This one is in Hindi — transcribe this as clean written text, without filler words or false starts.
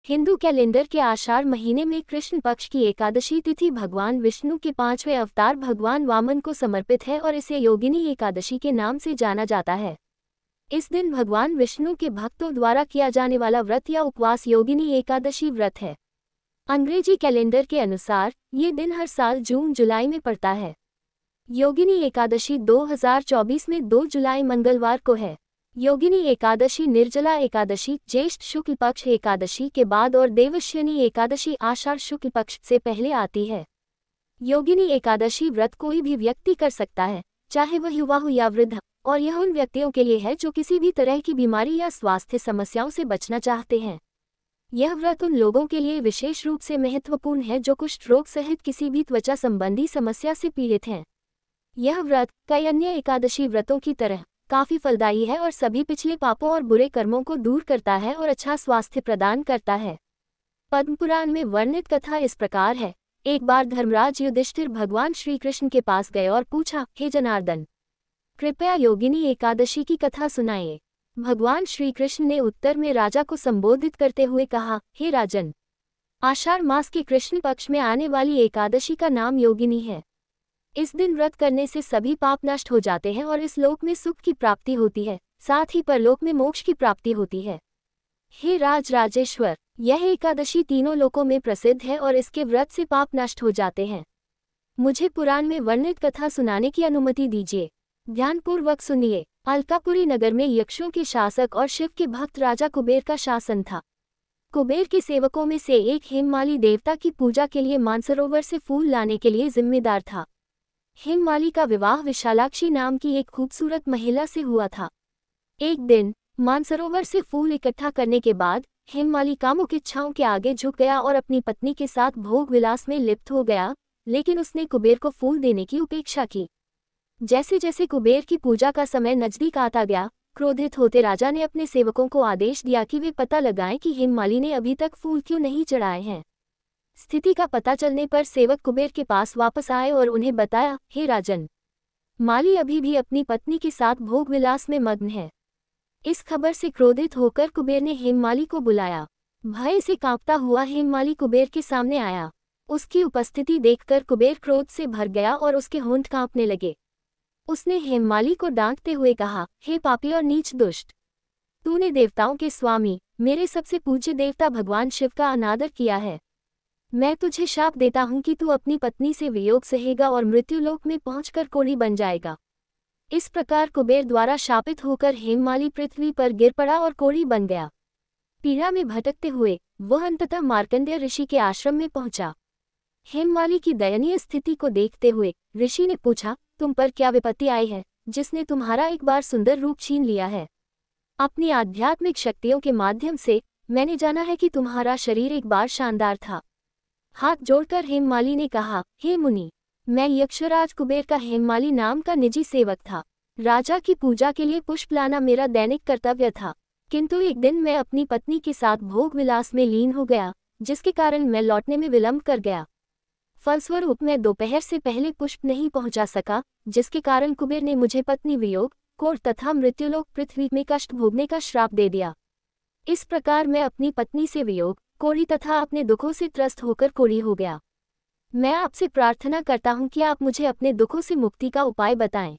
हिंदू कैलेंडर के आषाढ़ महीने में कृष्ण पक्ष की एकादशी तिथि भगवान विष्णु के 5वें अवतार भगवान वामन को समर्पित है और इसे योगिनी एकादशी के नाम से जाना जाता है। इस दिन भगवान विष्णु के भक्तों द्वारा किया जाने वाला व्रत या उपवास योगिनी एकादशी व्रत है। अंग्रेजी कैलेंडर के अनुसार ये दिन हर साल जून-जुलाई में पड़ता है। योगिनी एकादशी 2024 में 2 जुलाई मंगलवार को है। योगिनी एकादशी निर्जला एकादशी ज्येष्ठ शुक्ल पक्ष एकादशी के बाद और देवशयनी एकादशी आषाढ़ शुक्ल पक्ष से पहले आती है। योगिनी एकादशी व्रत कोई भी व्यक्ति कर सकता है, चाहे वह युवा हो या वृद्ध, और यह उन व्यक्तियों के लिए है जो किसी भी तरह की बीमारी या स्वास्थ्य समस्याओं से बचना चाहते हैं। यह व्रत उन लोगों के लिए विशेष रूप से महत्वपूर्ण है जो कुष्ठ रोग सहित किसी भी त्वचा संबंधी समस्या से पीड़ित हैं। यह व्रत कई अन्य एकादशी व्रतों की तरह काफी फलदायी है और सभी पिछले पापों और बुरे कर्मों को दूर करता है और अच्छा स्वास्थ्य प्रदान करता है। पद्म पुराण में वर्णित कथा इस प्रकार है। एक बार धर्मराज युधिष्ठिर भगवान श्री कृष्ण के पास गए और पूछा, हे जनार्दन, कृपया योगिनी एकादशी की कथा सुनाइए। भगवान श्री कृष्ण ने उत्तर में राजा को संबोधित करते हुए कहा, हे राजन, आषाढ़ मास के कृष्ण पक्ष में आने वाली एकादशी का नाम योगिनी है। इस दिन व्रत करने से सभी पाप नष्ट हो जाते हैं और इस लोक में सुख की प्राप्ति होती है, साथ ही परलोक में मोक्ष की प्राप्ति होती है। हे राजेश्वर, यह एकादशी तीनों लोकों में प्रसिद्ध है और इसके व्रत से पाप नष्ट हो जाते हैं। मुझे पुराण में वर्णित कथा सुनाने की अनुमति दीजिए। ध्यानपूर्वक सुनिए। अलकापुरी नगर में यक्षों के शासक और शिव के भक्त राजा कुबेर का शासन था। कुबेर के सेवकों में से एक हेममाली देवता की पूजा के लिए मानसरोवर से फूल लाने के लिए जिम्मेदार था। हेममाली का विवाह विशालाक्षी नाम की एक खूबसूरत महिला से हुआ था। एक दिन मानसरोवर से फूल इकट्ठा करने के बाद हेममाली कामुक इच्छाओं के आगे झुक गया और अपनी पत्नी के साथ भोग विलास में लिप्त हो गया, लेकिन उसने कुबेर को फूल देने की उपेक्षा की। जैसे जैसे कुबेर की पूजा का समय नजदीक आता गया, क्रोधित होते राजा ने अपने सेवकों को आदेश दिया कि वे पता लगाएं कि हेममाली ने अभी तक फूल क्यों नहीं चढ़ाए हैं। स्थिति का पता चलने पर सेवक कुबेर के पास वापस आए और उन्हें बताया, हे राजन, माली अभी भी अपनी पत्नी के साथ भोग विलास में मग्न है। इस खबर से क्रोधित होकर कुबेर ने हेममाली को बुलाया। भय से कांपता हुआ हेममाली कुबेर के सामने आया। उसकी उपस्थिति देखकर कुबेर क्रोध से भर गया और उसके होंठ कांपने लगे। उसने हेममाली को डांटते हुए कहा, हे पापी और नीच दुष्ट, तूने देवताओं के स्वामी, मेरे सबसे पूज्य देवता भगवान शिव का अनादर किया है। मैं तुझे शाप देता हूं कि तू अपनी पत्नी से वियोग सहेगा और मृत्युलोक में पहुंचकर कोढ़ी बन जाएगा। इस प्रकार कुबेर द्वारा शापित होकर हेममाली पृथ्वी पर गिर पड़ा और कोढ़ी बन गया। पीड़ा में भटकते हुए वह अंततः मार्कंडेय ऋषि के आश्रम में पहुंचा। हेममाली की दयनीय स्थिति को देखते हुए ऋषि ने पूछा, तुम पर क्या विपत्ति आई है, जिसने तुम्हारा एक बार सुंदर रूप छीन लिया है? अपनी आध्यात्मिक शक्तियों के माध्यम से मैंने जाना है कि तुम्हारा शरीर एक बार शानदार था। हाथ जोड़कर हेममाली ने कहा, हे मुनि, मैं यक्षराज कुबेर का हेममाली नाम का निजी सेवक था। राजा की पूजा के लिए पुष्प लाना मेरा दैनिक कर्तव्य था, किंतु एक दिन मैं अपनी पत्नी के साथ भोग विलास में लीन हो गया, जिसके कारण मैं लौटने में विलंब कर गया। फलस्वरूप मैं दोपहर से पहले पुष्प नहीं पहुंचा सका, जिसके कारण कुबेर ने मुझे पत्नी वियोग, कोढ़ तथा मृत्युलोक पृथ्वी में कष्ट भोगने का श्राप दे दिया। इस प्रकार मैं अपनी पत्नी से वियोग, कोढ़ी तथा अपने दुखों से त्रस्त होकर कोढ़ी हो गया। मैं आपसे प्रार्थना करता हूं कि आप मुझे अपने दुखों से मुक्ति का उपाय बताएं।